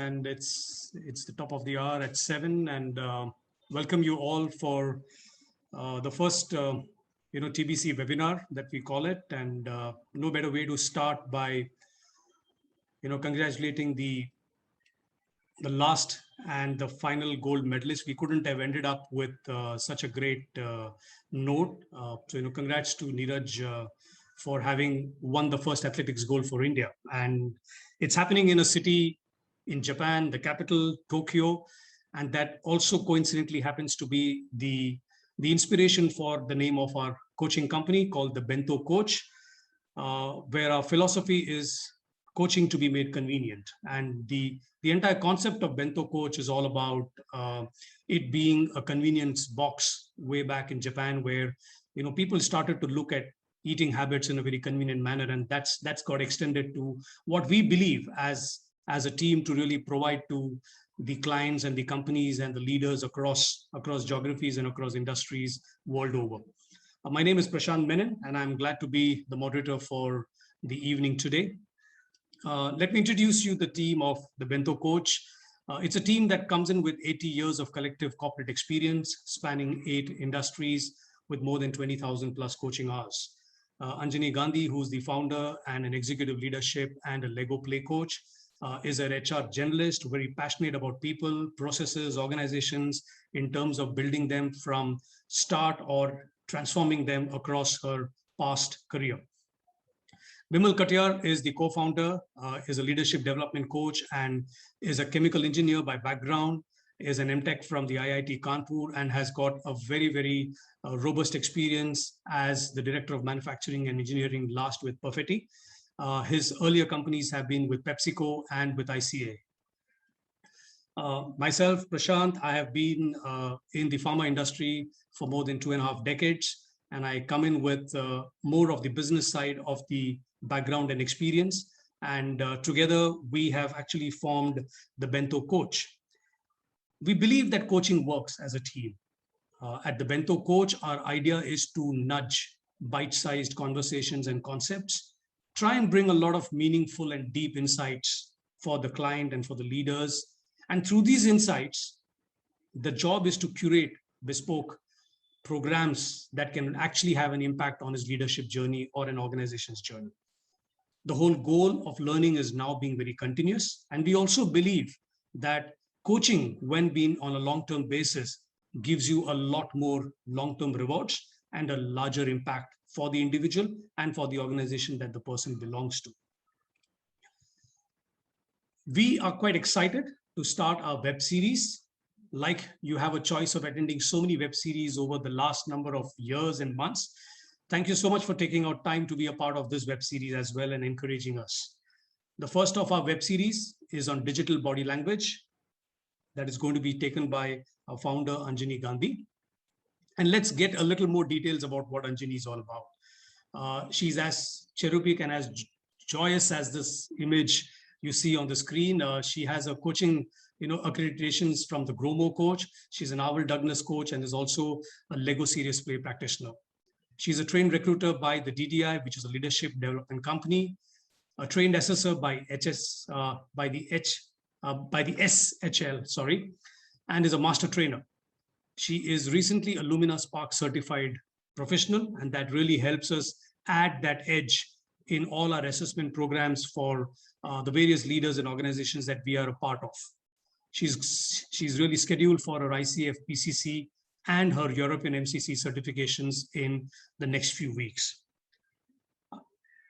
and it's the top of the hour at 7, and welcome you all for the first TBC webinar that we call it. And no better way to start by congratulating the last and the final gold medalist. We couldn't have ended up with such a great note. So congrats to Neeraj for having won the first athletics gold for India. And it's happening in a city in Japan, the capital, Tokyo, and that also coincidentally happens to be the inspiration for the name of our coaching company called the Bento Coach, where our philosophy is coaching to be made convenient. And the entire concept of Bento Coach is all about it being a convenience box way back in Japan, where people started to look at eating habits in a very convenient manner, and that's got extended to what we believe as a team to really provide to the clients and the companies and the leaders across geographies and across industries world over. My name is Prashant Menon, and I'm glad to be the moderator for the evening today. Let me introduce you the team of the Bento Coach. It's a team that comes in with 80 years of collective corporate experience, spanning 8 industries with more than 20,000 plus coaching hours. Anjani Gandhi, who's the founder and an executive leadership and a Lego play coach, is an HR generalist, very passionate about people, processes, organizations in terms of building them from start or transforming them across her past career. Vimal Katiyar is the co-founder, is a leadership development coach, and is a chemical engineer by background, is an MTech from the IIT Kanpur, and has got a very, very robust experience as the director of manufacturing and engineering, last with Perfetti. His earlier companies have been with PepsiCo and with ICA. Myself, Prashant, I have been in the pharma industry for more than 2.5 decades, and I come in with more of the business side of the background and experience. And together, we have actually formed the Bento Coach. We believe that coaching works as a team. At the Bento Coach, our idea is to nudge bite-sized conversations and concepts, try and bring a lot of meaningful and deep insights for the client and for the leaders. And through these insights, the job is to curate bespoke programs that can actually have an impact on his leadership journey or an organization's journey. The whole goal of learning is now being very continuous. And we also believe that coaching, when being on a long-term basis, gives you a lot more long-term rewards and a larger impact for the individual and for the organization that the person belongs to. We are quite excited to start our web series. Like you have a choice of attending so many web series over the last number of years and months. Thank you so much for taking out time to be a part of this web series as well and encouraging us. The first of our web series is on digital body language. That is going to be taken by our founder, Anjani Gandhi. And let's get a little more details about what Anjani is all about. She's as cherubic and as joyous as this image you see on the screen. She has a coaching accreditations from the GROOM coach. She's an Owl Douglas coach and is also a Lego serious play practitioner. She's a trained recruiter by the DDI, which is a leadership development company, a trained assessor by the SHL, sorry, and is a master trainer. She is recently a Lumina Spark certified professional, and that really helps us add that edge in all our assessment programs for the various leaders and organizations that we are a part of. She's really scheduled for her ICF PCC and her European MCC certifications in the next few weeks.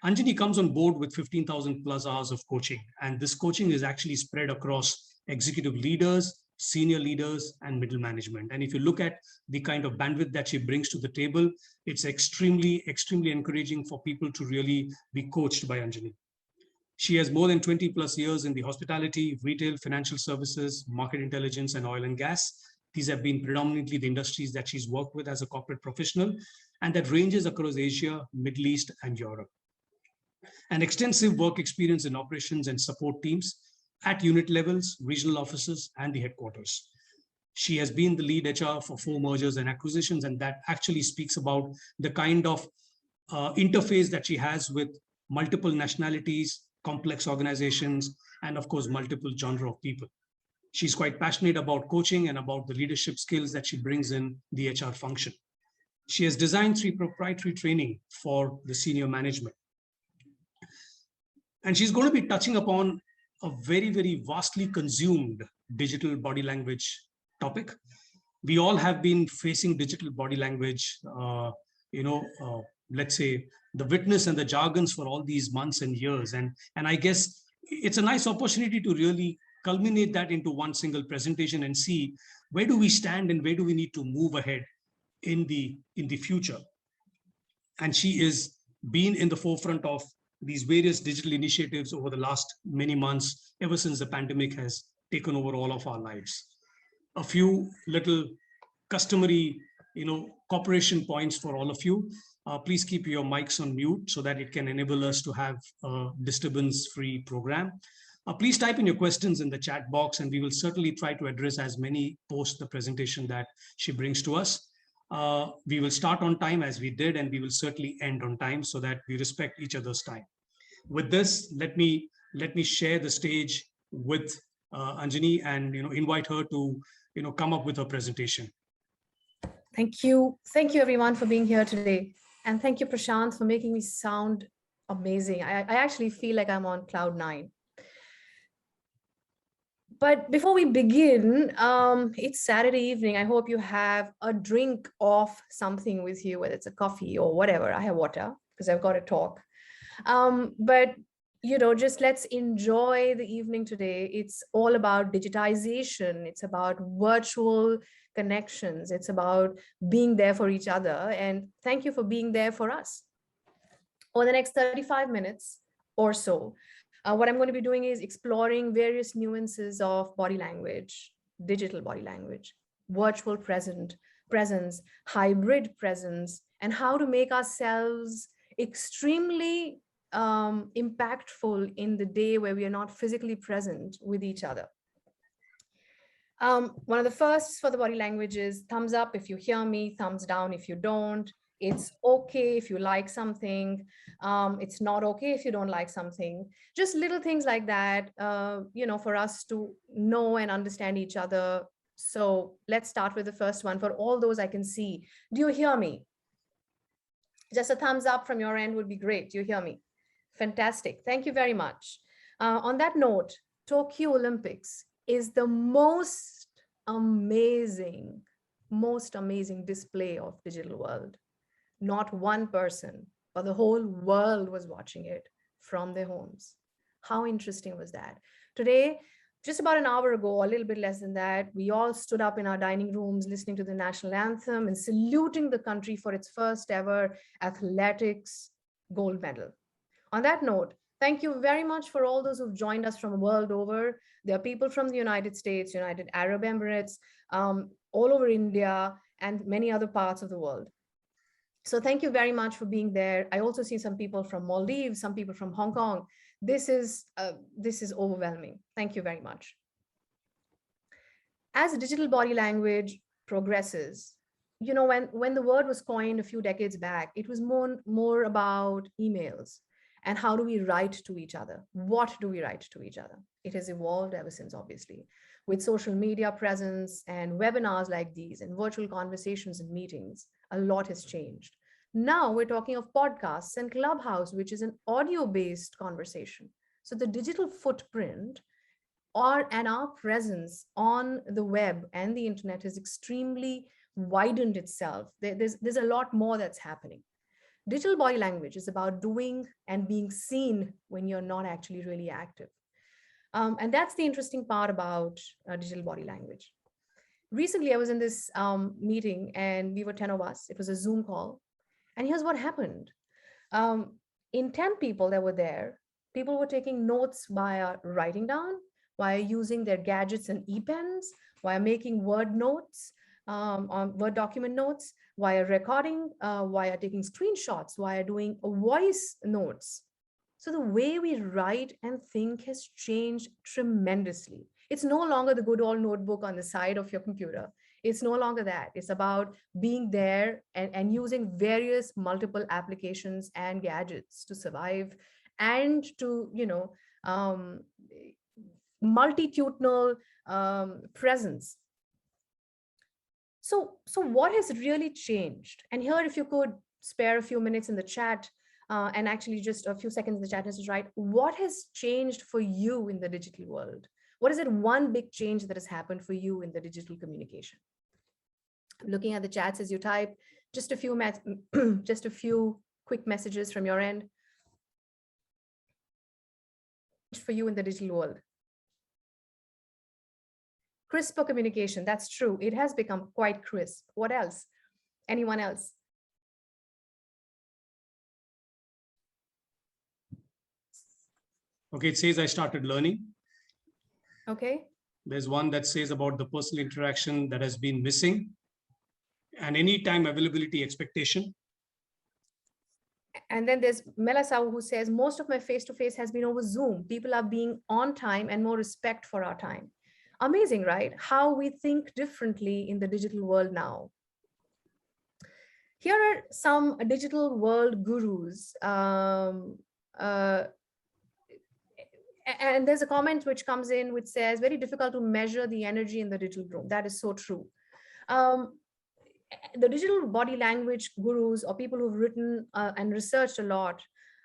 Anjani comes on board with 15,000 plus hours of coaching, and this coaching is actually spread across executive leaders, senior leaders, and middle management. And if you look at the kind of bandwidth that she brings to the table, it's extremely, extremely encouraging for people to really be coached by Anjani. She has more than 20 plus years in the hospitality, retail, financial services, market intelligence, and oil and gas. These have been predominantly the industries that she's worked with as a corporate professional, and that ranges across Asia, Middle East, and Europe. An extensive work experience in operations and support teams at unit levels, regional offices, and the headquarters. She has been the lead HR for 4 mergers and acquisitions, and that actually speaks about the kind of interface that she has with multiple nationalities, complex organizations, and of course, multiple genre of people. She's quite passionate about coaching and about the leadership skills that she brings in the HR function. She has designed 3 proprietary training for the senior management. And she's going to be touching upon a very, very vastly consumed digital body language topic. We all have been facing digital body language, let's say the witness and the jargons for all these months and years. And I guess it's a nice opportunity to really culminate that into one single presentation and see where do we stand and where do we need to move ahead in the future. And she is been in the forefront of these various digital initiatives over the last many months, ever since the pandemic has taken over all of our lives. A few little customary, cooperation points for all of you. Please keep your mics on mute so that it can enable us to have a disturbance-free program. Please type in your questions in the chat box, and we will certainly try to address as many post the presentation that she brings to us. We will start on time as we did, and we will certainly end on time so that we respect each other's time. With this, let me share the stage with Anjani and invite her to come up with her presentation. Thank you everyone for being here today, and thank you Prashant for making me sound amazing. I actually feel like I'm on cloud 9. But before we begin, it's Saturday evening. I hope you have a drink of something with you, whether it's a coffee or whatever. I have water because I've got to talk. But just let's enjoy the evening today. It's all about digitization. It's about virtual connections. It's about being there for each other. And thank you for being there for us. Over the next 35 minutes or so, what I'm going to be doing is exploring various nuances of body language, digital body language, virtual presence, hybrid presence, and how to make ourselves extremely impactful in the day where we are not physically present with each other. One of the firsts for the body language is thumbs up if you hear me, thumbs down if you don't. It's okay if you like something. It's not okay if you don't like something. Just little things like that, for us to know and understand each other. So let's start with the first one. For all those I can see, do you hear me? Just a thumbs up from your end would be great. Do you hear me? Fantastic. Thank you very much. On that note, Tokyo Olympics is the most amazing display of digital world. Not one person, but the whole world was watching it from their homes. How interesting was that? Today, just about an hour ago, or a little bit less than that, we all stood up in our dining rooms listening to the national anthem and saluting the country for its first ever athletics gold medal. On that note, thank you very much for all those who've joined us from the world over. There are people from the United States, United Arab Emirates, all over India, and many other parts of the world. So thank you very much for being there. I also see some people from Maldives, some people from Hong Kong. This is overwhelming. Thank you very much. As digital body language progresses, when the word was coined a few decades back, it was more about emails and how do we write to each other? What do we write to each other? It has evolved ever since, obviously, with social media presence and webinars like these and virtual conversations and meetings. A lot has changed. Now we're talking of podcasts and Clubhouse, which is an audio-based conversation. So the digital footprint and our presence on the web and the internet has extremely widened itself. There's a lot more that's happening. Digital body language is about doing and being seen when you're not actually really active. And that's the interesting part about digital body language. Recently, I was in this meeting and we were 10 of us. It was a Zoom call. And here's what happened. In 10 people that were there, people were taking notes via writing down, via using their gadgets and e-pens, via making Word notes, Word document notes, via recording, via taking screenshots, via doing voice notes. So the way we write and think has changed tremendously. It's no longer the good old notebook on the side of your computer. It's no longer that. It's about being there and using various multiple applications and gadgets to survive and to, multitudinal presence. So what has really changed? And here, if you could spare a few minutes in the chat, and actually just a few seconds in the chat, is right. What has changed for you in the digital world? What is it one big change that has happened for you in the digital communication? Looking at the chats as you type, just a few just a few quick messages from your end. For you in the digital world. Crisper communication, that's true. It has become quite crisp. What else? Anyone else? Okay, it says I started learning. Okay. There's one that says about the personal interaction that has been missing, and anytime availability expectation. And then there's Melasau, who says, most of my face-to-face has been over Zoom. People are being on time and more respect for our time. Amazing, right? How we think differently in the digital world now. Here are some digital world gurus. And there's a comment which comes in which says, very difficult to measure the energy in the digital room. That is so true. The digital body language gurus, or people who've written and researched a lot,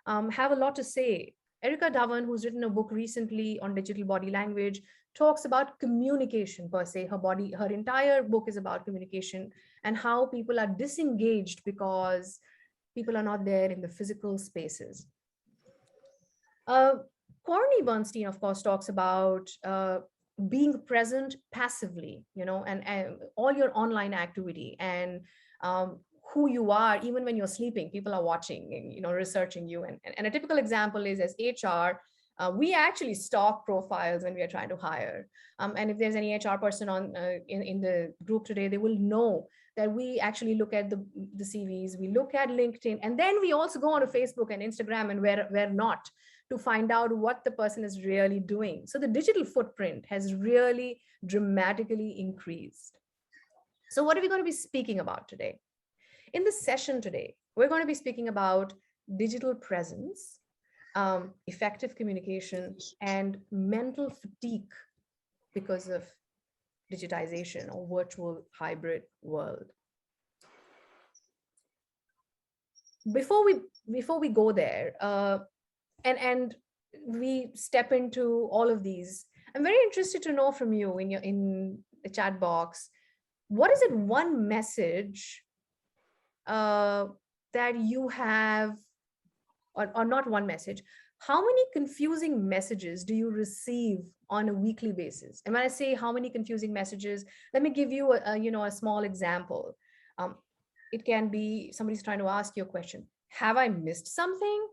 have a lot to say. Erica Dhawan, who's written a book recently on digital body language, talks about communication per se. Her entire book is about communication and how people are disengaged because people are not there in the physical spaces. Corny Bernstein, of course, talks about being present passively, and all your online activity, and who you are, even when you're sleeping, people are watching and, researching you. And a typical example is, as HR, we actually stalk profiles when we are trying to hire. And if there's any HR person on in the group today, they will know that we actually look at the CVs, we look at LinkedIn, and then we also go onto Facebook and Instagram and where not, to find out what the person is really doing. So the digital footprint has really dramatically increased. So what are we going to be speaking about today? In this session today, we're going to be speaking about digital presence, effective communication, and mental fatigue because of digitization or virtual hybrid world. Before we go there, and we step into all of these, I'm very interested to know from you in the chat box, what is it one message that you have, or not one message, how many confusing messages do you receive on a weekly basis? And when I say how many confusing messages, let me give you a small example. It can be somebody's trying to ask you a question. Have I missed something?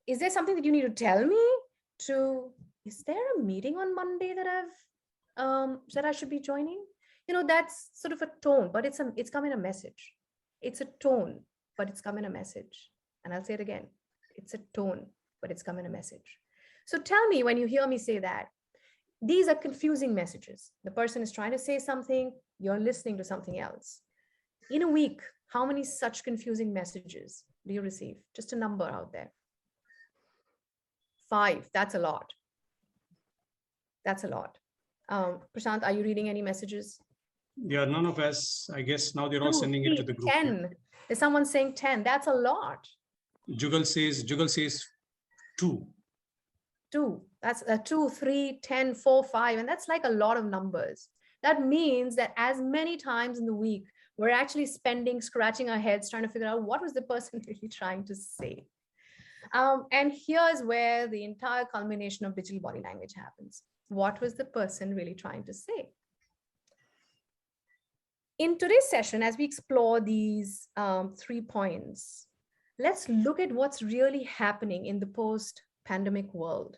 Is there something that you need to tell me? Is there a meeting on Monday that I've said I should be joining? That's sort of a tone, but it's come in a message. It's a tone, but it's come in a message. And I'll say it again. It's a tone, but it's come in a message. So tell me, when you hear me say that, these are confusing messages. The person is trying to say something, you're listening to something else. In a week, how many such confusing messages do you receive? Just a number out there. 5, that's a lot. That's a lot. Prashant, are you reading any messages? Yeah, none of us. I guess now they're all sending it to the group. 10. There's someone saying 10. That's a lot. Jugal says 2. 2. That's 2, 3, 10, 4, 5. And that's like a lot of numbers. That means that as many times in the week, we're actually scratching our heads, trying to figure out what was the person really trying to say. And here's where the entire culmination of digital body language happens. What was the person really trying to say? In today's session, as we explore these 3 points, let's look at what's really happening in the post-pandemic world.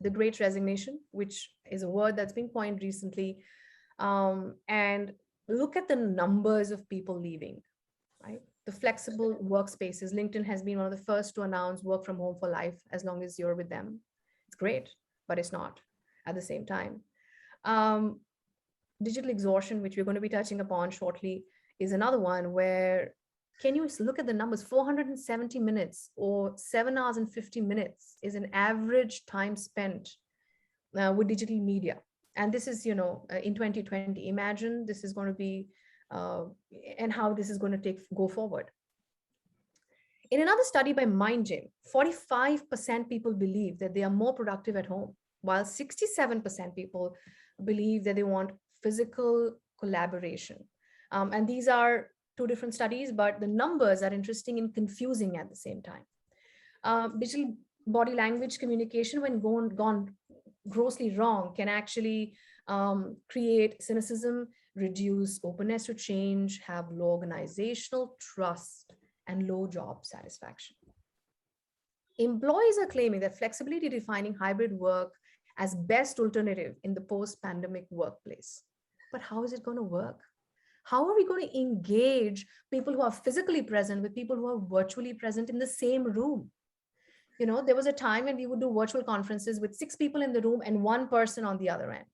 The Great Resignation, which is a word that's been coined recently, and look at the numbers of people leaving, right? The flexible workspaces. LinkedIn has been one of the first to announce work from home for life as long as you're with them. It's great, but it's not at the same time. Digital exhaustion, which we're going to be touching upon shortly, is another one where Can you look at the numbers? 470 minutes or 7 hours and 50 minutes is an average time spent with digital media. And this is, in 2020. Imagine this is going to be, and how this is going to go forward. In another study by MindGym, 45% people believe that they are more productive at home, while 67% people believe that they want physical collaboration. And these are two different studies, but the numbers are interesting and confusing at the same time. Digital body language communication, when gone grossly wrong, can actually create cynicism, reduce openness to change, have low organizational trust, and low job satisfaction. Employees are claiming that flexibility defining hybrid work as best alternative in the post-pandemic workplace. But how is it going to work? How are we going to engage people who are physically present with people who are virtually present in the same room? There was a time when we would do virtual conferences with 6 people in the room and 1 person on the other end.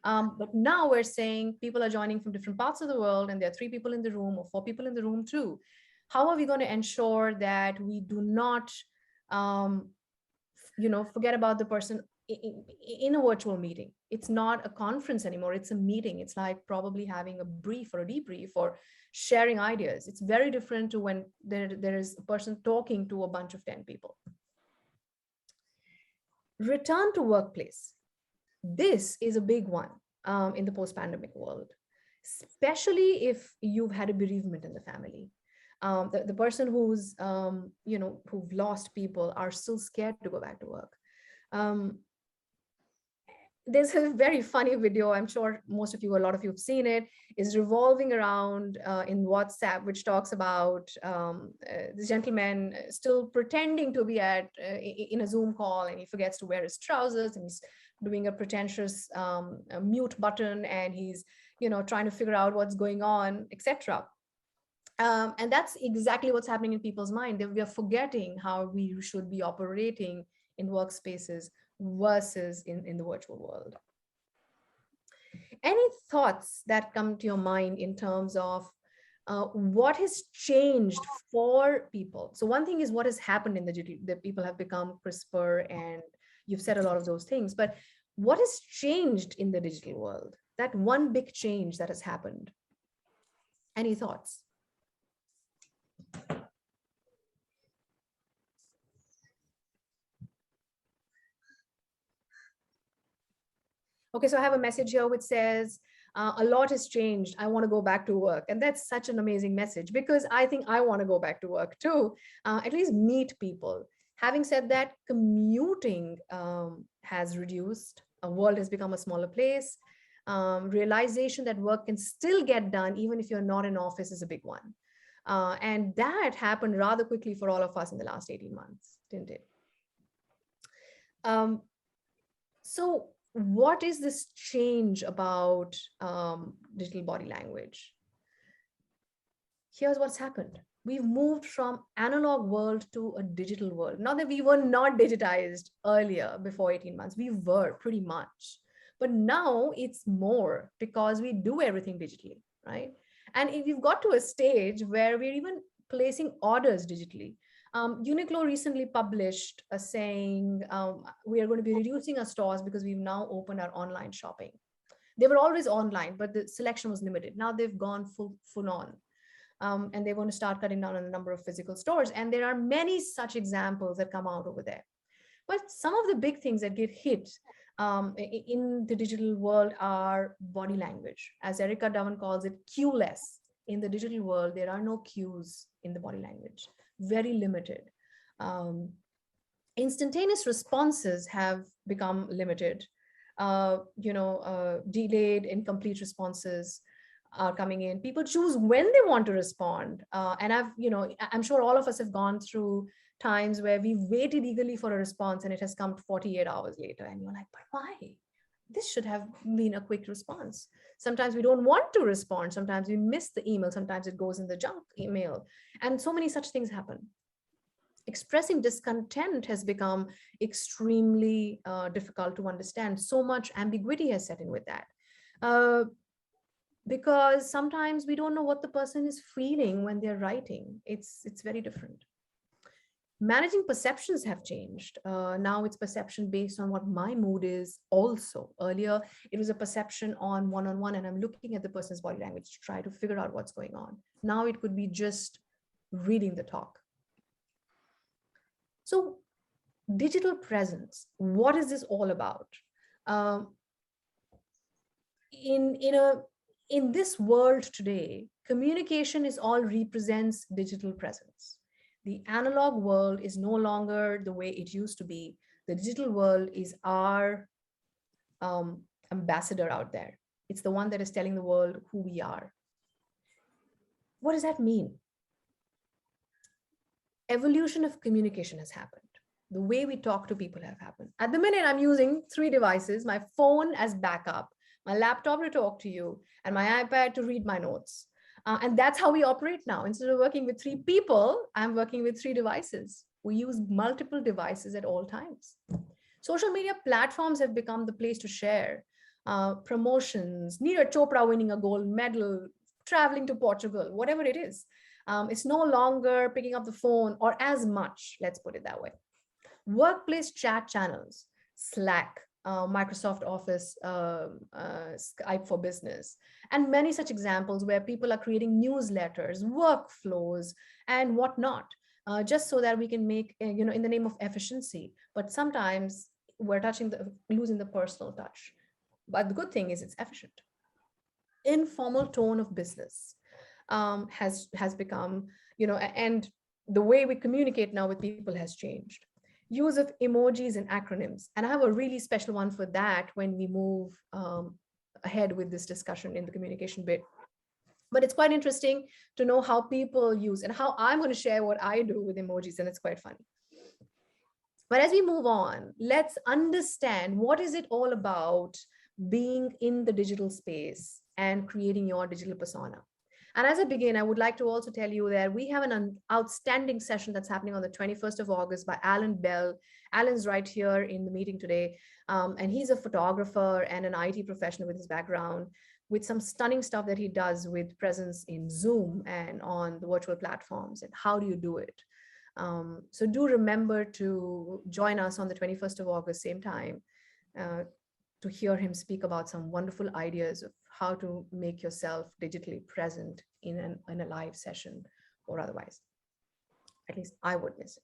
But now we're saying people are joining from different parts of the world and there are 3 people in the room or 4 people in the room too. How are we going to ensure that we do not, forget about the person in a virtual meeting? It's not a conference anymore. It's a meeting. It's like probably having a brief or a debrief or sharing ideas. It's very different to when there is a person talking to a bunch of 10 people. Return to workplace. This is a big one in the post-pandemic world, especially if you've had a bereavement in the family. The person who've lost people are still scared to go back to work. There's a very funny video, I'm sure a lot of you have seen it, is revolving around in WhatsApp, which talks about this gentleman still pretending to be in a Zoom call, and he forgets to wear his trousers, and he's doing a pretentious mute button, and he's trying to figure out what's going on, etc. And that's exactly what's happening in people's mind. We are forgetting how we should be operating in workspaces versus in the virtual world. Any thoughts that come to your mind in terms of what has changed for people? So one thing is what has happened in the digital, that people have become crisper, and you've said a lot of those things, but what has changed in the digital world? That one big change that has happened. Any thoughts? Okay, so I have a message here which says, a lot has changed. I want to go back to work. And that's such an amazing message, because I think I want to go back to work too, at least meet people. Having said that, commuting has reduced. Our world has become a smaller place. Realization that work can still get done even if you're not in office is a big one. And that happened rather quickly for all of us in the last 18 months, didn't it? So what is this change about digital body language? Here's what's happened. We've moved from analog world to a digital world. Not that we were not digitized earlier, before 18 months, we were pretty much. But now it's more because we do everything digitally, right? And we've got to a stage where we're even placing orders digitally. Uniqlo recently published a saying, we are going to be reducing our stores because we've now opened our online shopping. They were always online, but the selection was limited. Now they've gone full on. And they're going to start cutting down on the number of physical stores. And there are many such examples that come out over there. But some of the big things that get hit in the digital world are body language. As Erica Dowen calls it, cueless. In the digital world, there are no cues in the body language. Very limited. Instantaneous responses have become limited. Delayed, incomplete responses are coming in. People choose when they want to respond. And I'm sure all of us have gone through times where we've waited eagerly for a response and it has come 48 hours later. And you're like, but why? This should have been a quick response. Sometimes we don't want to respond. Sometimes we miss the email. Sometimes it goes in the junk email. And so many such things happen. Expressing discontent has become extremely difficult to understand. So much ambiguity has set in with that. because sometimes we don't know what the person is feeling when they're writing. It's very different. Managing perceptions have changed. Now it's perception based on what my mood is also. Earlier, it was a perception on one-on-one, and I'm looking at the person's body language to try to figure out what's going on. Now it could be just reading the talk. So digital presence, what is this all about? Um, in this world today, communication is all represents digital presence. The analog world is no longer the way it used to be. The digital world is our ambassador out there. It's the one that is telling the world who we are. What does that mean? Evolution of communication has happened. The way we talk to people have happened. At the minute, I'm using 3 devices: my phone as backup, my laptop to talk to you, and my iPad to read my notes. And that's how we operate now. Instead of working with 3 people, I'm working with 3 devices. We use multiple devices at all times. Social media platforms have become the place to share promotions, Neeraj Chopra winning a gold medal, traveling to Portugal, whatever it is. It's no longer picking up the phone, or as much, let's put it that way. Workplace chat channels, Slack, Microsoft Office, Skype for Business, and many such examples where people are creating newsletters, workflows, and whatnot, just so that we can make, in the name of efficiency. But sometimes we're losing the personal touch. But the good thing is it's efficient. Informal tone of business has become, and the way we communicate now with people has changed. Use of emojis and acronyms. And I have a really special one for that when we move ahead with this discussion in the communication bit. But it's quite interesting to know how people use and how I'm going to share what I do with emojis, and it's quite funny. But as we move on, let's understand what is it all about being in the digital space and creating your digital persona. And as I begin, I would like to also tell you that we have an outstanding session that's happening on the 21st of August by Alan Bell. Alan's right here in the meeting today. And he's a photographer and an IT professional with his background, with some stunning stuff that he does with presence in Zoom and on the virtual platforms. And how do you do it? So do remember to join us on the 21st of August, same time, to hear him speak about some wonderful ideas of how to make yourself digitally present in a live session or otherwise. At least I would miss it.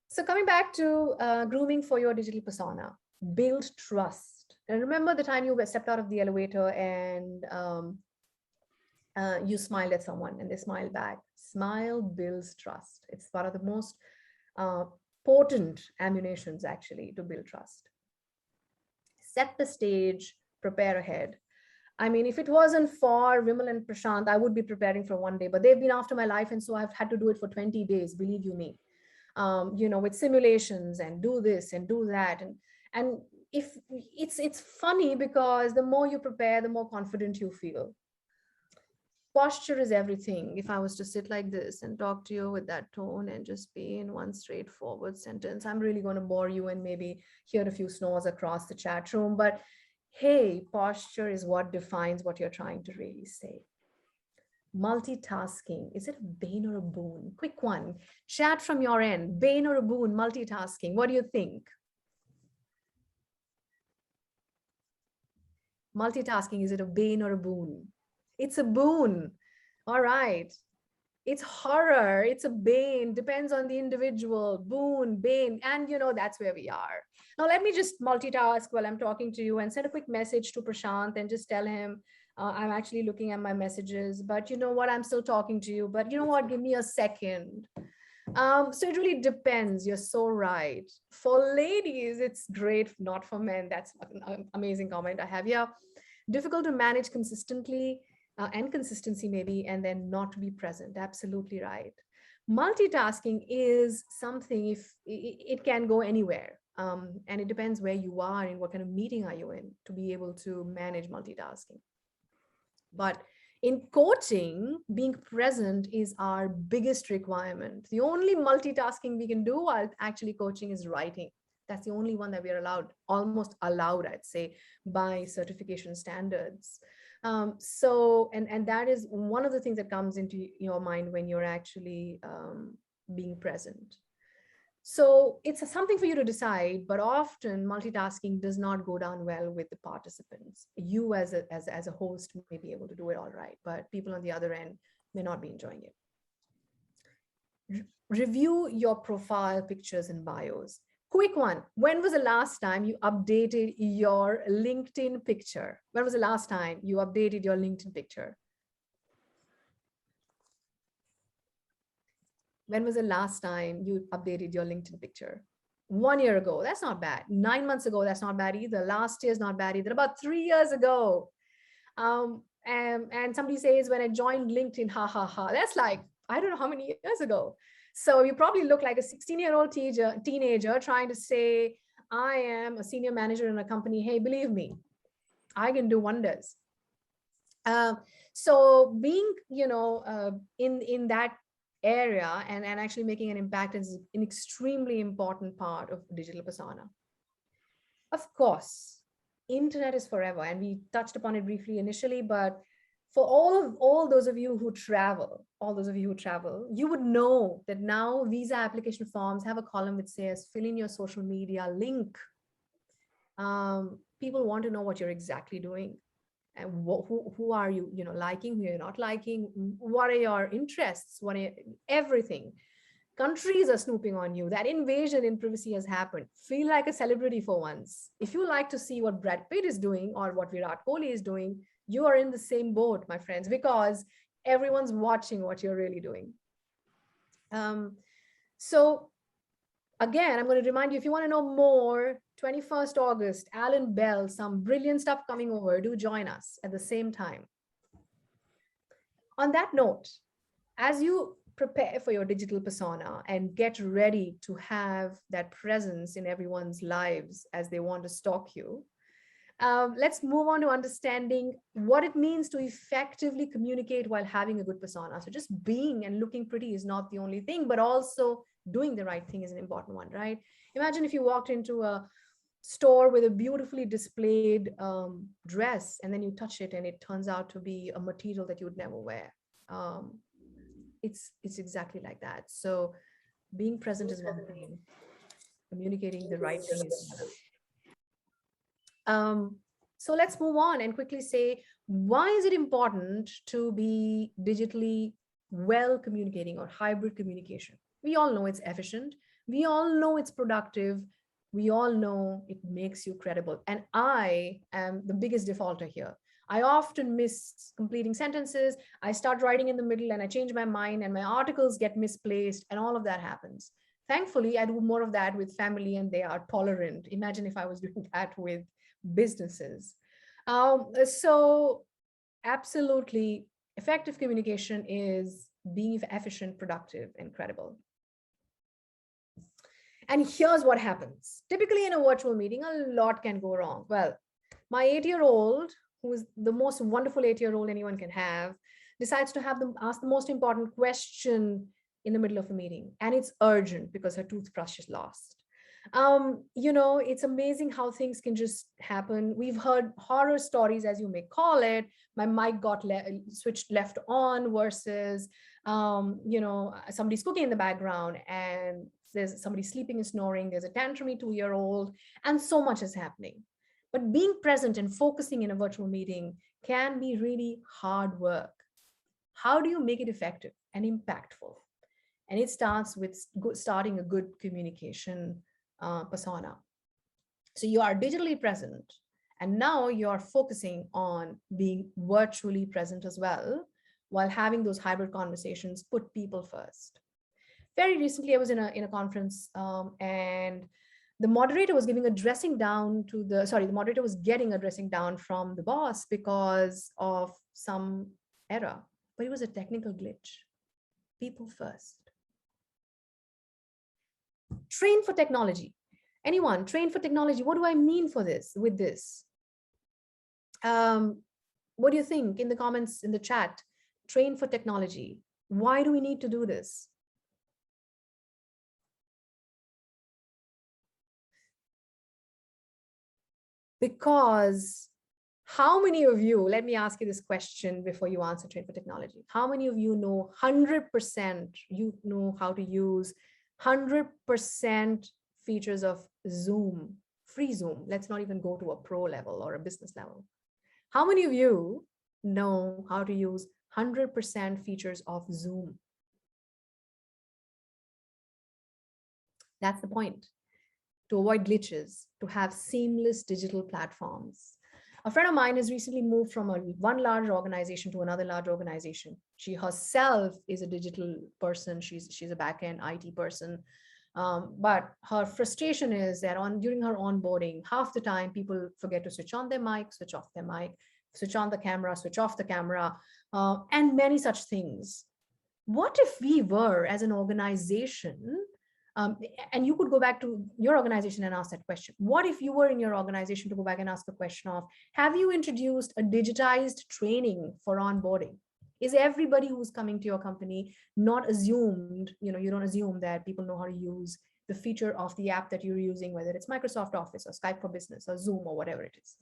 So coming back to grooming for your digital persona, build trust. And remember the time you stepped out of the elevator and you smiled at someone and they smiled back. Smile builds trust. It's one of the most potent ammunitions actually to build trust. Set the stage, prepare ahead. I mean, if it wasn't for Vimal and Prashant, I would be preparing for one day, but they've been after my life. And so I've had to do it for 20 days, believe you me, with simulations and do this and do that. And if it's funny because the more you prepare, the more confident you feel. Posture is everything. If I was to sit like this and talk to you with that tone and just be in one straightforward sentence, I'm really going to bore you and maybe hear a few snores across the chat room. But hey, posture is what defines what you're trying to really say. Multitasking, is it a bane or a boon? Quick one. Chat from your end. Bane or a boon, multitasking. What do you think? Multitasking, is it a bane or a boon? It's a boon. All right. It's horror. It's a bane. Depends on the individual. Boon, bane. And that's where we are. Now, let me just multitask while I'm talking to you and send a quick message to Prashant and just tell him I'm actually looking at my messages, but you know what? I'm still talking to you, but you know what? Give me a second. So it really depends. You're so right. For ladies, it's great, not for men. That's an amazing comment I have here. Difficult to manage consistently and consistency maybe, and then not be present. Absolutely right. Multitasking is something, if it can go anywhere. And it depends where you are and what kind of meeting are you in to be able to manage multitasking. But in coaching, being present is our biggest requirement. The only multitasking we can do while actually coaching is writing. That's the only one that we are allowed, almost allowed, I'd say, by certification standards. And that is one of the things that comes into your mind when you're actually being present. So it's something for you to decide, but often multitasking does not go down well with the participants. You as a host may be able to do it all right, but people on the other end may not be enjoying it. Review your profile pictures and bios. Quick one. When was the last time you updated your LinkedIn picture? When was the last time you updated your LinkedIn picture? When was the last time you updated your LinkedIn picture? 1 year ago, that's not bad. 9 months ago, that's not bad either. Last year's not bad either. About 3 years ago. And somebody says, when I joined LinkedIn, ha ha ha. That's like, I don't know how many years ago. So you probably look like a 16-year-old teenager trying to say, I am a senior manager in a company. Hey, believe me, I can do wonders. So being, in that area and actually making an impact is an extremely important part of digital persona. Of course, internet is forever, and we touched upon it briefly initially, but for all those of you who travel, you would know that now visa application forms have a column which says fill in your social media link. People want to know what you're exactly doing, and who are you, liking, who you're not liking, what are your interests, everything. Countries are snooping on you. That invasion in privacy has happened. Feel like a celebrity for once. If you like to see what Brad Pitt is doing or what Virat Kohli is doing, you are in the same boat, my friends, because everyone's watching what you're really doing. So again, I'm going to remind you, if you want to know more, 21st August, Alan Bell, some brilliant stuff coming over. Do join us at the same time. On that note, as you prepare for your digital persona and get ready to have that presence in everyone's lives as they want to stalk you, let's move on to understanding what it means to effectively communicate while having a good persona. So just being and looking pretty is not the only thing, but also doing the right thing is an important one, right? Imagine if you walked into a store with a beautifully displayed dress, and then you touch it and it turns out to be a material that you would never wear. It's exactly like that. So being present is one thing, communicating the right thing is another. So let's move on and quickly say, why is it important to be digitally well communicating or hybrid communication? We all know it's efficient. We all know it's productive. We all know it makes you credible. And I am the biggest defaulter here. I often miss completing sentences. I start writing in the middle and I change my mind and my articles get misplaced and all of that happens. Thankfully, I do more of that with family and they are tolerant. Imagine if I was doing that with businesses. So absolutely, effective communication is being efficient, productive, and credible. And here's what happens. Typically in a virtual meeting, a lot can go wrong. Well, my 8-year-old, who is the most wonderful 8-year-old anyone can have, decides to have them ask the most important question in the middle of a meeting. And it's urgent because her toothbrush is lost. It's amazing how things can just happen. We've heard horror stories, as you may call it. My mic got switched left on versus, somebody's cooking in the background and there's somebody sleeping and snoring. There's a tantrumy 2-year-old, and so much is happening. But being present and focusing in a virtual meeting can be really hard work. How do you make it effective and impactful? And it starts with starting a good communication persona. So you are digitally present, and now you're focusing on being virtually present as well, while having those hybrid conversations. Put people first. Very recently, I was in a conference, and the moderator was giving a dressing down the moderator was getting a dressing down from the boss because of some error, but it was a technical glitch. People first. Train for technology. Anyone train for technology? What do I mean with this? What do you think in the comments, in the chat? Train for technology. Why do we need to do this? Because How many of you, let me ask you this question before you answer, Train for Technology. How many of you know 100%, you know how to use 100% features of Zoom, free Zoom? Let's not even go to a pro level or a business level. How many of you know how to use 100% features of Zoom? That's the point. To avoid glitches, to have seamless digital platforms. A friend of mine has recently moved from one large organization to another large organization. She herself is a digital person. She's a back-end IT person. But her frustration is that during her onboarding, half the time people forget to switch on their mic, switch off their mic, switch on the camera, switch off the camera, and many such things. What if we were, as an organization, and you could go back to your organization and ask that question. What if you were in your organization, to go back and ask the question of, have you introduced a digitized training for onboarding? Is everybody who's coming to your company not assumed, you don't assume that people know how to use the feature of the app that you're using, whether it's Microsoft Office or Skype for Business or Zoom or whatever it is.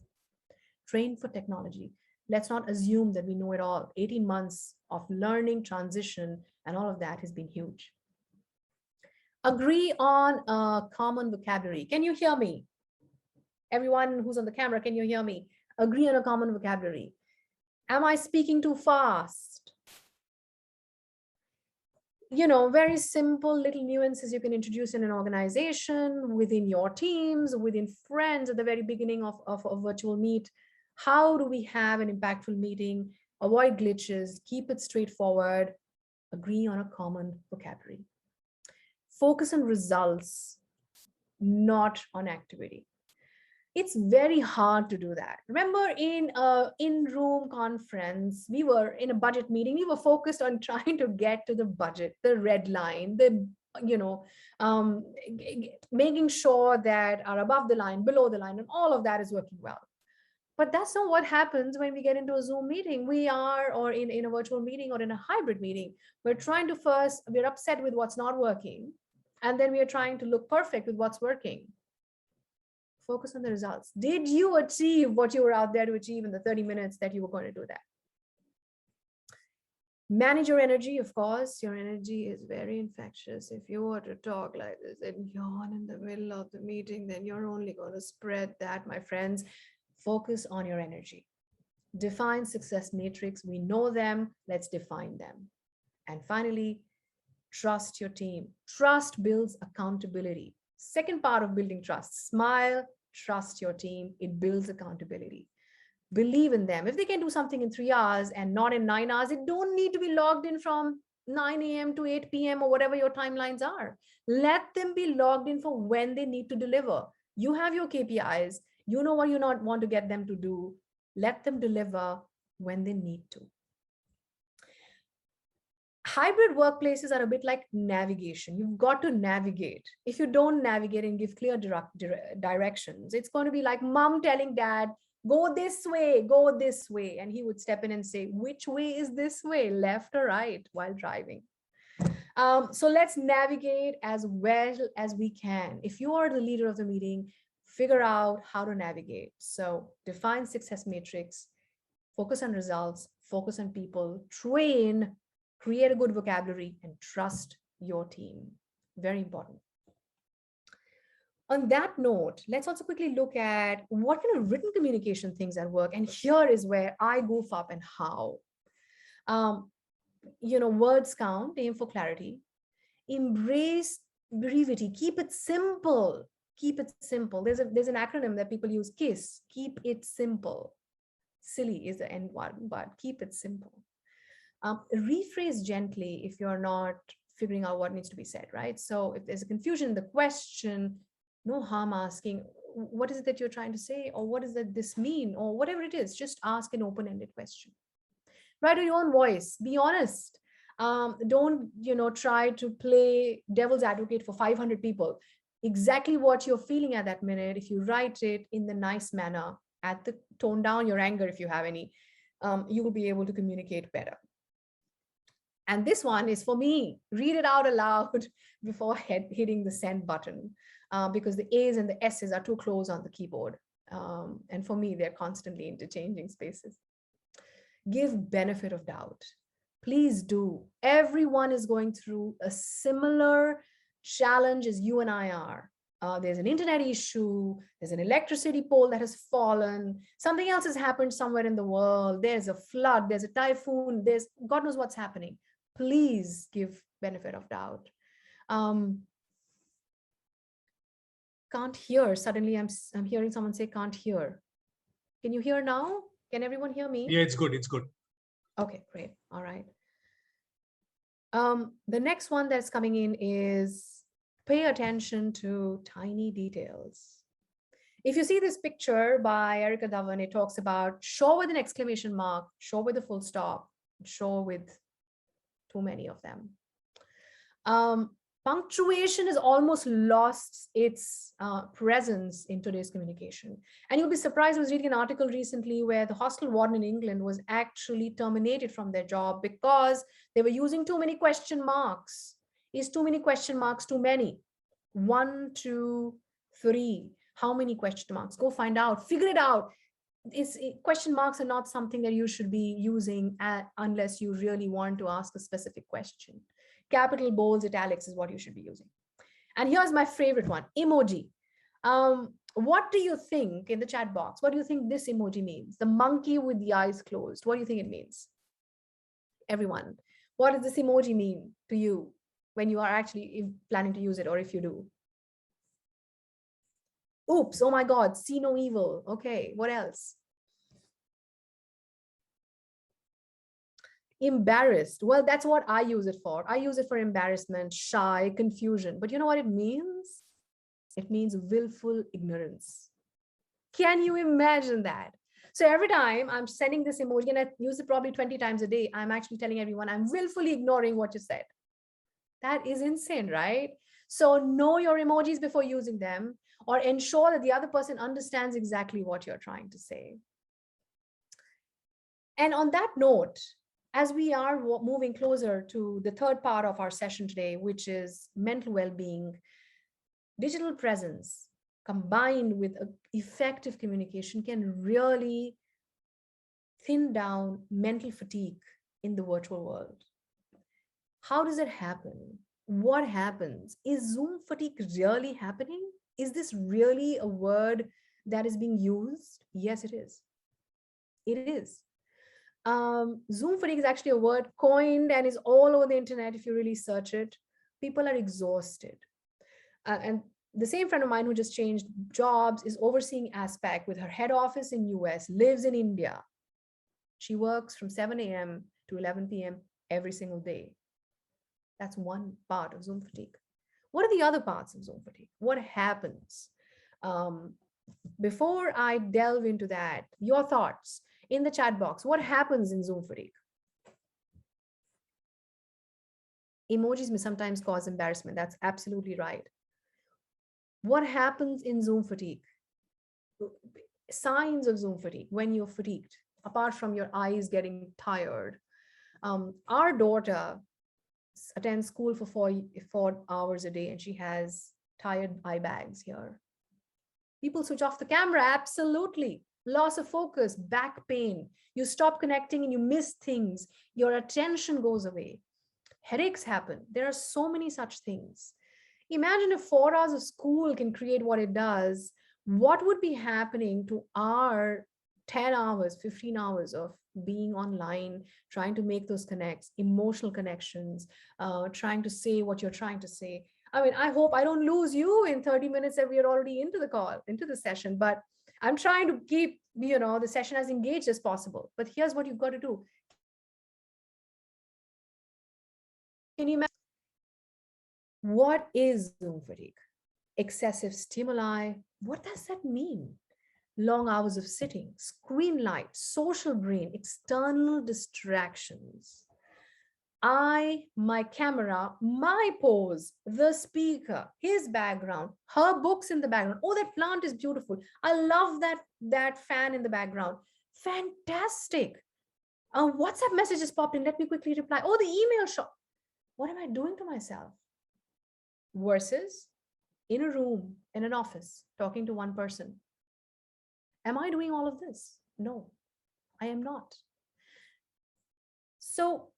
Train for technology. Let's not assume that we know it all. 18 months of learning, transition, and all of that has been huge. Agree on a common vocabulary. Can you hear me? Everyone who's on the camera, can you hear me? Agree on a common vocabulary. Am I speaking too fast? Very simple little nuances you can introduce in an organization, within your teams, within friends at the very beginning of a virtual meet. How do we have an impactful meeting? Avoid glitches, keep it straightforward, agree on a common vocabulary. Focus on results, not on activity. It's very hard to do that. Remember, in a in-room conference, we were in a budget meeting, we were focused on trying to get to the budget, the red line, making sure that our above the line, below the line, and all of that is working well. But that's not what happens when we get into a Zoom meeting. Or in a virtual meeting or in a hybrid meeting. We're upset with what's not working. And then we are trying to look perfect with what's working. Focus on the results. Did you achieve what you were out there to achieve in the 30 minutes that you were going to do that? Manage your energy, of course. Your energy is very infectious. If you were to talk like this and yawn in the middle of the meeting, then you're only going to spread that, my friends. Focus on your energy. Define success matrix. We know them. Let's define them. And finally, trust your team. Trust builds accountability. Second part of building trust, smile, trust your team. It builds accountability. Believe in them. If they can do something in 3 hours and not in 9 hours, it don't need to be logged in from 9 a.m. to 8 p.m. or whatever your timelines are. Let them be logged in for when they need to deliver. You have your KPIs. You know what you not want to get them to do. Let them deliver when they need to. Hybrid workplaces are a bit like navigation. You've got to navigate. If you don't navigate and give clear directions, it's going to be like mom telling dad, go this way, go this way. And he would step in and say, which way is this way, left or right, while driving. So let's navigate as well as we can. If you are the leader of the meeting, figure out how to navigate. So define success matrix, focus on results, focus on people, train, create a good vocabulary, and trust your team. Very important. On that note, let's also quickly look at what kind of written communication things that work. And here is where I goof up and how. Words count, aim for clarity. Embrace brevity, keep it simple. Keep it simple. There's an acronym that people use, KISS, keep it simple. Silly is the end one, but keep it simple. Rephrase gently if you're not figuring out what needs to be said, right? So if there's a confusion in the question, no harm asking, what is it that you're trying to say? Or what does this mean? Or whatever it is, just ask an open-ended question. Write in your own voice, be honest. Don't, try to play devil's advocate for 500 people. Exactly what you're feeling at that minute, if you write it in the nice manner, tone down your anger if you have any, you will be able to communicate better. And this one is for me, read it out aloud before hitting the send button, because the A's and the S's are too close on the keyboard. And for me, they're constantly interchanging spaces. Give benefit of doubt. Please do. Everyone is going through a similar challenge as you and I are. There's an internet issue, there's an electricity pole that has fallen, something else has happened somewhere in the world, there's a flood, there's a typhoon, there's God knows what's happening. Please give benefit of doubt. Can't hear. Suddenly I'm hearing someone say can't hear. Can you hear now? Can everyone hear me? Yeah, it's good. It's good. Okay, great. All right. The next one that's coming in is pay attention to tiny details. If you see this picture by Erica Dhawan, it talks about show with an exclamation mark, show with a full stop, show with too many of them. Punctuation has almost lost its presence in today's communication. And you'll be surprised, I was reading an article recently where the hostel warden in England was actually terminated from their job because they were using too many question marks. Is too many question marks too many? 1, 2, 3. How many question marks? Go find out, figure it out. Question marks are not something that you should be using unless you really want to ask a specific question. Capital, bolds, italics is what you should be using. And here's my favorite one, emoji. What do you think in the chat box? What do you think this emoji means? The monkey with the eyes closed. What do you think it means? Everyone, what does this emoji mean to you when you are actually planning to use it, or if you do? Oops, oh my God, see no evil. Okay, what else? Embarrassed. Well, that's what I use it for. I use it for embarrassment, shy, confusion. But you know what it means? It means willful ignorance. Can you imagine that? So every time I'm sending this emoji, and I use it probably 20 times a day, I'm actually telling everyone I'm willfully ignoring what you said. That is insane, right? So know your emojis before using them, or ensure that the other person understands exactly what you're trying to say. And on that note, as we are moving closer to the third part of our session today, which is mental well-being, digital presence combined with effective communication can really thin down mental fatigue in the virtual world. How does it happen? What happens? Is Zoom fatigue really happening? Is this really a word that is being used? Yes, it is. It is. Zoom fatigue is actually a word coined and is all over the internet if you really search it. People are exhausted. And the same friend of mine who just changed jobs is overseeing Aspect with her head office in US, lives in India. She works from 7 a.m. to 11 p.m. every single day. That's one part of Zoom fatigue. What are the other parts of Zoom fatigue? What happens? Before I delve into that, your thoughts in the chat box. What happens in Zoom fatigue? Emojis may sometimes cause embarrassment. That's absolutely right. What happens in Zoom fatigue? Signs of Zoom fatigue when you're fatigued, apart from your eyes getting tired. Our daughter attends school for 4 hours a day, and she has tired eye bags here. People switch off the camera, absolutely. Loss of focus, back pain. You stop connecting and you miss things. Your attention goes away. Headaches happen. There are so many such things. Imagine if 4 hours of school can create what it does. What would be happening to our 10 hours, 15 hours of being online, trying to make those connects, emotional connections, trying to say what you're trying to say? I mean, I hope I don't lose you in 30 minutes that we are already into the call, into the session, but I'm trying to keep, the session as engaged as possible. But here's what you've got to do. Can you imagine? What is Zoom fatigue? Excessive stimuli. What does that mean? Long hours of sitting, screen light, social brain, external distractions. My camera, my pose, the speaker, his background, her books in the background. Oh, that plant is beautiful. I love that fan in the background. Fantastic. WhatsApp message just popped in. Let me quickly reply. Oh, the email shot. What am I doing to myself? Versus in a room, in an office, talking to one person. Am I doing all of this? No, I am not. So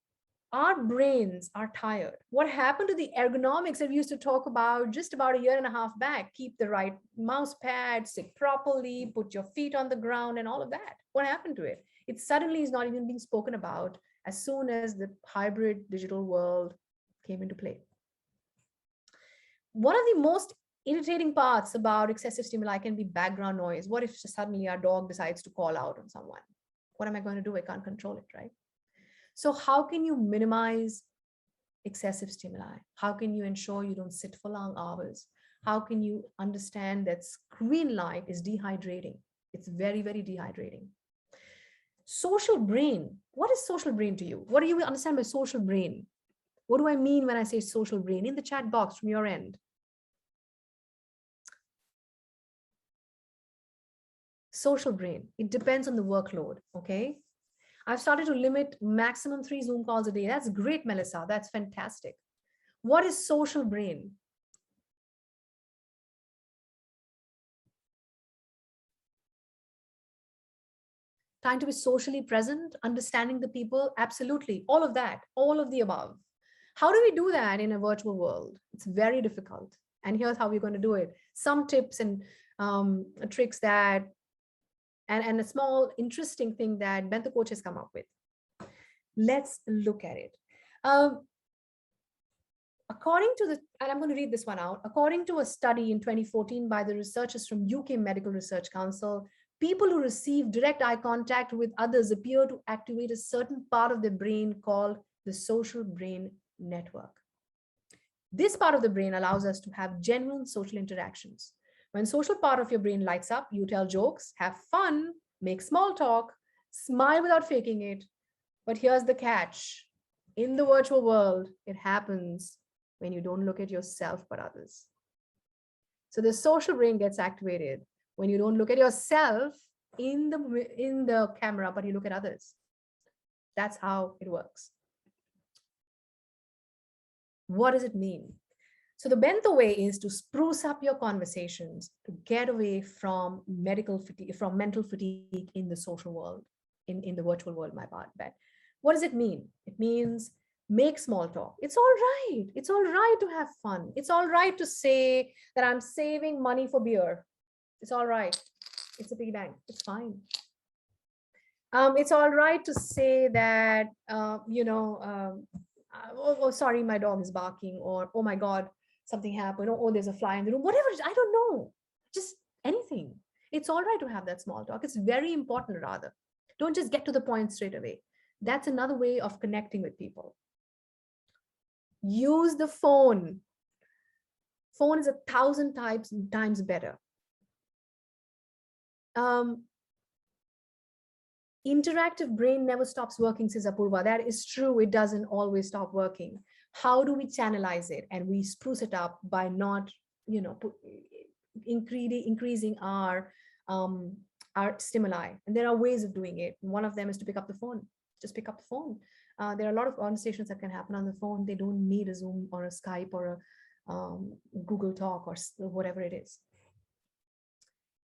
our brains are tired. What happened to the ergonomics that we used to talk about just about a year and a half back? Keep the right mouse pad, sit properly, put your feet on the ground, and all of that. What happened to it? It suddenly is not even being spoken about as soon as the hybrid digital world came into play. One of the most irritating parts about excessive stimuli can be background noise. What if suddenly our dog decides to call out on someone? What am I going to do? I can't control it, right? So how can you minimize excessive stimuli? How can you ensure you don't sit for long hours? How can you understand that screen light is dehydrating? It's very, very dehydrating. Social brain. What is social brain to you? What do you understand by social brain? What do I mean when I say social brain? In the chat box from your end. Social brain. It depends on the workload, okay? I've started to limit maximum 3 Zoom calls a day. That's great, Melissa. That's fantastic. What is social brain? Trying to be socially present, understanding the people, absolutely. All of that, all of the above. How do we do that in a virtual world? It's very difficult. And here's how we're going to do it. Some tips and tricks that, and a small interesting thing that Bent the Coach has come up with. Let's look at it. According to the, and I'm going to read this one out. According to a study in 2014 by the researchers from UK Medical Research Council, people who receive direct eye contact with others appear to activate a certain part of the brain called the social brain network. This part of the brain allows us to have genuine social interactions. When social part of your brain lights up, you tell jokes, have fun, make small talk, smile without faking it. But here's the catch. In the virtual world, it happens when you don't look at yourself but others. So the social brain gets activated when you don't look at yourself in the camera, but you look at others. That's how it works. What does it mean? So the bent way is to spruce up your conversations, to get away from mental fatigue in the social world, in the virtual world, my bad. What does it mean? It means make small talk. It's all right. It's all right to have fun. It's all right to say that I'm saving money for beer. It's all right. It's a piggy bank. It's fine. It's all right to say that, sorry, my dog is barking, or, oh my God, something happened, or, oh, there's a fly in the room, whatever, I don't know, just anything. It's all right to have that small talk. It's very important, rather. Don't just get to the point straight away. That's another way of connecting with people. Use the phone. Phone is 1,000 times better. Interactive brain never stops working, says Apurva. That is true. It doesn't always stop working. How do we channelize it? And we spruce it up by not, increasing our stimuli. And there are ways of doing it. One of them is to pick up the phone. Just pick up the phone. There are a lot of conversations that can happen on the phone. They don't need a Zoom or a Skype or a Google Talk or whatever it is.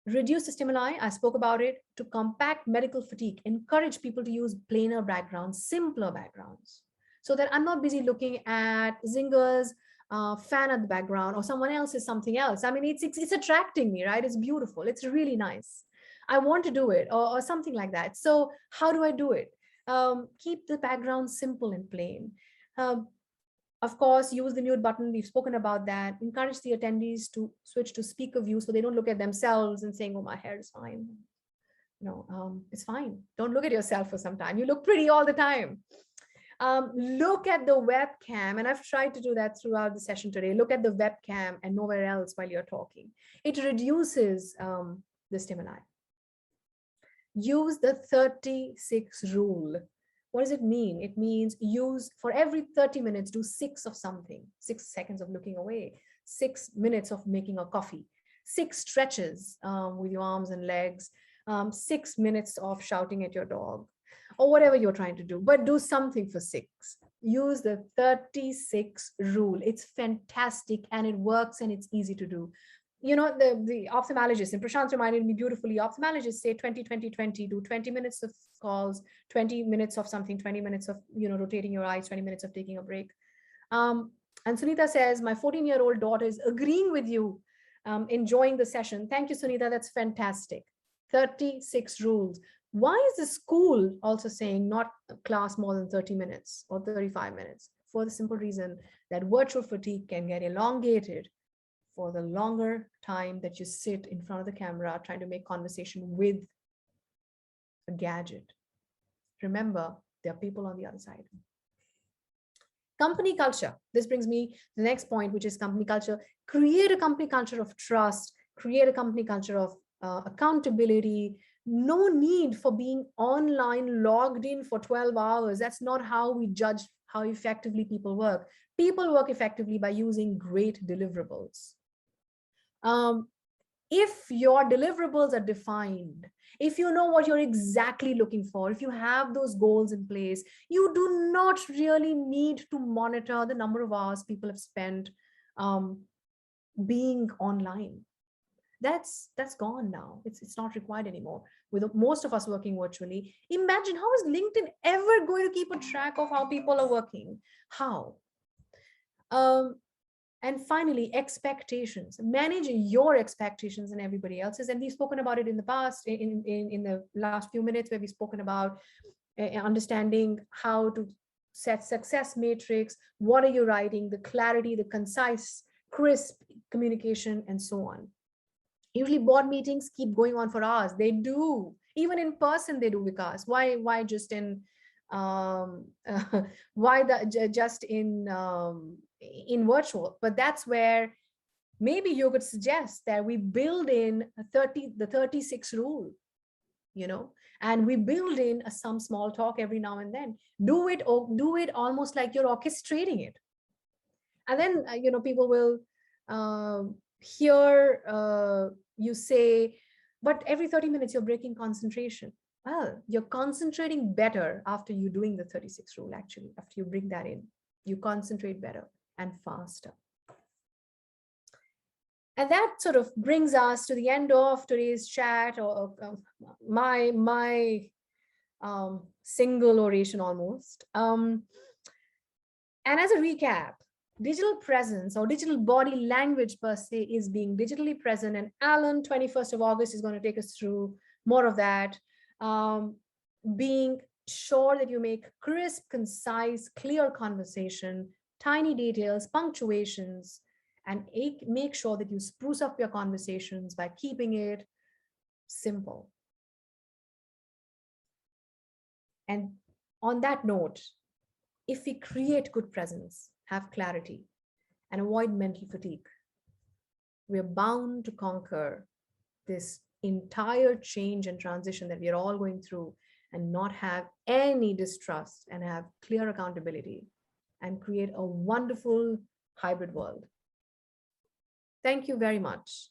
Reduce the stimuli, I spoke about it. To combat medical fatigue, encourage people to use plainer backgrounds, simpler backgrounds, so that I'm not busy looking at Zinger's fan at the background, or someone else is something else. I mean, it's attracting me, right? It's beautiful. It's really nice. I want to do it, or something like that. So how do I do it? Keep the background simple and plain. Of course, use the mute button. We've spoken about that. Encourage the attendees to switch to speaker view so they don't look at themselves and saying, oh, my hair is fine. It's fine. Don't look at yourself for some time. You look pretty all the time. Look at the webcam. And I've tried to do that throughout the session today. Look at the webcam and nowhere else while you're talking. It reduces the stimuli. Use the 36 rule. What does it mean? It means use, for every 30 minutes, do 6 of something, 6 seconds of looking away, 6 minutes of making a coffee, 6 stretches with your arms and legs, 6 minutes of shouting at your dog, or whatever you're trying to do, but do something for 6. Use the 36 rule. It's fantastic and it works and it's easy to do. the ophthalmologist, and Prashant reminded me beautifully, ophthalmologists say 20, 20, 20, do 20 minutes of calls, 20 minutes of something, 20 minutes of, rotating your eyes, 20 minutes of taking a break. And Sunita says, my 14-year-old daughter is agreeing with you, enjoying the session. Thank you, Sunita. That's fantastic. 36 rules. Why is the school also saying not class more than 30 minutes or 35 minutes? For the simple reason that virtual fatigue can get elongated for the longer time that you sit in front of the camera trying to make conversation with a gadget. Remember, there are people on the other side. Company culture. This brings me to the next point, which is company culture. Create a company culture of trust. Create a company culture of accountability. No need for being online, logged in for 12 hours. That's not how we judge how effectively people work. People work effectively by using great deliverables. If your deliverables are defined, if you know what you're exactly looking for, if you have those goals in place, you do not really need to monitor the number of hours people have spent being online. That's gone now. It's not required anymore. With most of us working virtually, imagine, how is LinkedIn ever going to keep a track of how people are working? How? And finally, expectations. Manage your expectations and everybody else's. And we've spoken about it in the past, in the last few minutes, where we've spoken about understanding how to set success matrix. What are you writing? The clarity, the concise, crisp communication, and so on. Usually board meetings keep going on for hours. They do. Even in person, they do, because why just in just in virtual? But that's where maybe you could suggest that we build in the 36 rule, and we build in some small talk every now and then. Do it almost like you're orchestrating it. And then, people will hear you say, but every 30 minutes you're breaking concentration. Well, you're concentrating better after you doing the 36 rule. Actually, after you bring that in, you concentrate better and faster. And that sort of brings us to the end of today's chat, or my single oration almost. And as a recap, digital presence or digital body language per se is being digitally present. And Alan, 21st of August, is going to take us through more of that. Being sure that you make crisp, concise, clear conversation, tiny details, punctuations, and make sure that you spruce up your conversations by keeping it simple. And on that note, if we create good presence, have clarity, and avoid mental fatigue, we're bound to conquer this entire change and transition that we are all going through, and not have any distrust, and have clear accountability, and create a wonderful hybrid world. Thank you very much.